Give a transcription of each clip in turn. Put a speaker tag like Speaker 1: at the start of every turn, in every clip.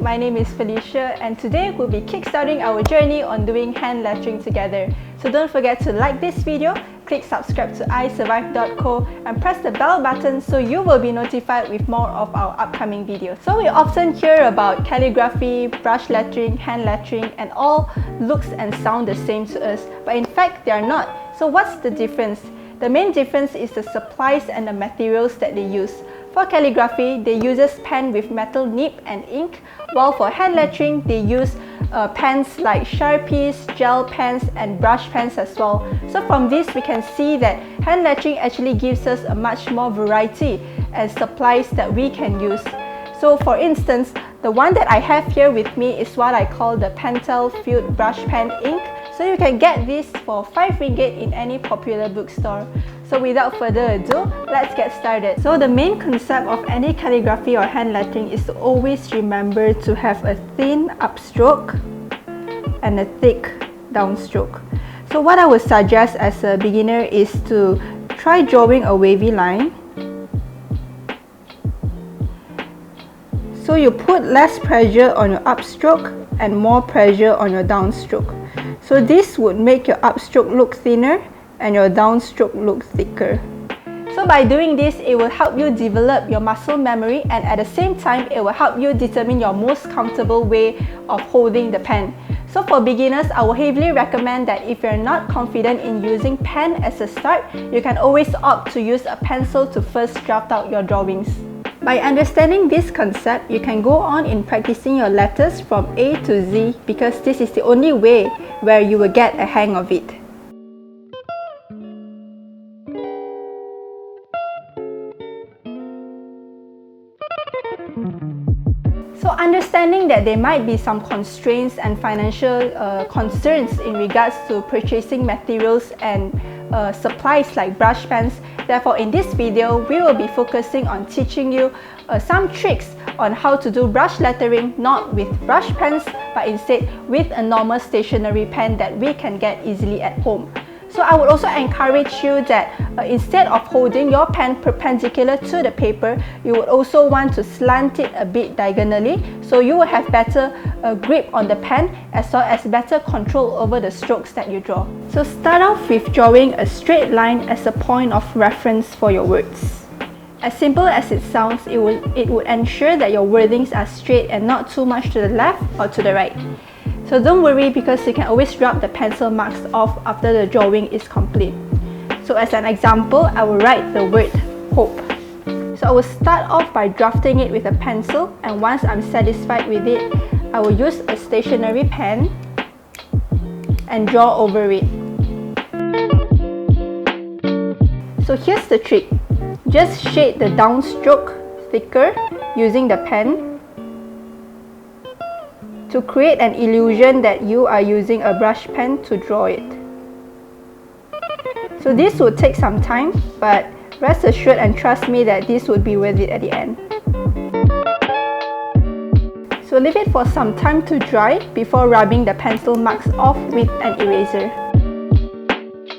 Speaker 1: my name is Felicia and today we'll be kickstarting our journey on doing hand lettering together. So don't forget to like this video, click subscribe to isurvive.co and press the bell button so you will be notified with more of our upcoming videos. So we often hear about calligraphy, brush lettering, hand lettering, and all looks and sound the same to us, but in fact they are not. So what's the difference? The main difference is the supplies and the materials that they use. For calligraphy, they use pen with metal nib and ink, while for hand lettering, they use pens like Sharpies, gel pens and brush pens as well. So from this, we can see that hand lettering actually gives us a much more variety and supplies that we can use. So for instance, the one that I have here with me is what I call the Pentel Field Brush Pen Ink. So you can get this for 5 ringgit in any popular bookstore. So without further ado, let's get started. So the main concept of any calligraphy or hand lettering is to always remember to have a thin upstroke and a thick downstroke. So what I would suggest as a beginner is to try drawing a wavy line. So you put less pressure on your upstroke and more pressure on your downstroke. So this would make your upstroke look thinner and your downstroke look thicker. So by doing this, it will help you develop your muscle memory, and at the same time, it will help you determine your most comfortable way of holding the pen. So for beginners, I would heavily recommend that if you're not confident in using pen as a start, you can always opt to use a pencil to first draft out your drawings. By understanding this concept, you can go on in practicing your letters from A to Z because this is the only way where you will get a hang of it. So understanding that there might be some constraints and financial concerns in regards to purchasing materials and supplies like brush pens. Therefore, in this video, we will be focusing on teaching you some tricks on how to do brush lettering, not with brush pens, but instead with a normal stationery pen that we can get easily at home. So I would also encourage you that instead of holding your pen perpendicular to the paper, you would also want to slant it a bit diagonally so you will have better grip on the pen as well as better control over the strokes that you draw. So start off with drawing a straight line as a point of reference for your words. As simple as it sounds, it would ensure that your wordings are straight and not too much to the left or to the right. So don't worry because you can always rub the pencil marks off after the drawing is complete. So as an example, I will write the word hope. So I will start off by drafting it with a pencil, and once I'm satisfied with it, I will use a stationery pen and draw over it. So here's the trick. Just shade the downstroke thicker using the pen to create an illusion that you are using a brush pen to draw it. So this would take some time, but rest assured and trust me that this would be worth it at the end. So leave it for some time to dry before rubbing the pencil marks off with an eraser.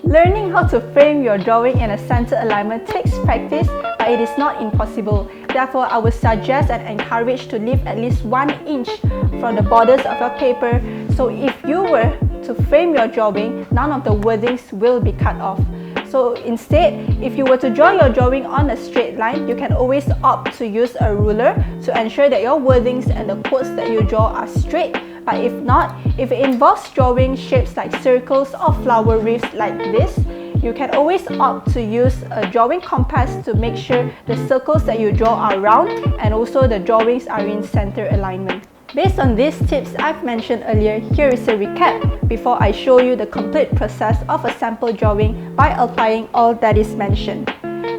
Speaker 1: Learning how to frame your drawing in a center alignment takes practice, but it is not impossible. Therefore, I would suggest and encourage to leave at least 1 inch from the borders of your paper, so if you were to frame your drawing, none of the wordings will be cut off. So instead, if you were to draw your drawing on a straight line, you can always opt to use a ruler to ensure that your wordings and the quotes that you draw are straight. But if not, if it involves drawing shapes like circles or flower wreaths like this, you can always opt to use a drawing compass to make sure the circles that you draw are round and also the drawings are in center alignment. Based on these tips I've mentioned earlier, here is a recap before I show you the complete process of a sample drawing by applying all that is mentioned.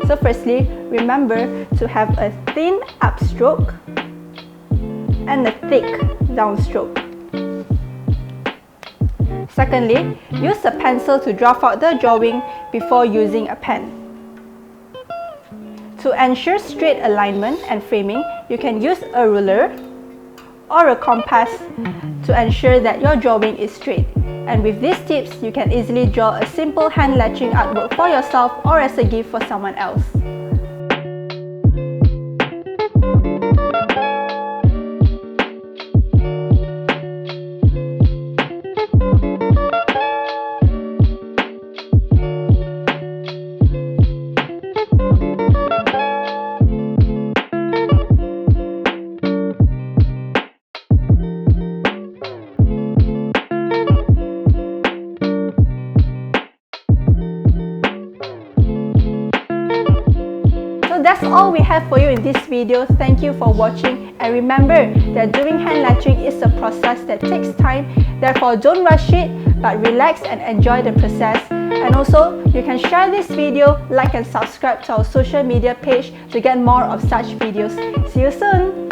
Speaker 1: So firstly, remember to have a thin upstroke and a thick downstroke. Secondly, use a pencil to draft out the drawing before using a pen. To ensure straight alignment and framing, you can use a ruler or a compass to ensure that your drawing is straight. And with these tips, you can easily draw a simple hand lettering artwork for yourself or as a gift for someone else. that's all we have for you in this video. Thank you for watching, and remember that doing hand latching is a process that takes time. Therefore, don't rush it, but relax and enjoy the process. And also, you can share this video, like and subscribe to our social media page to get more of such videos. See you soon!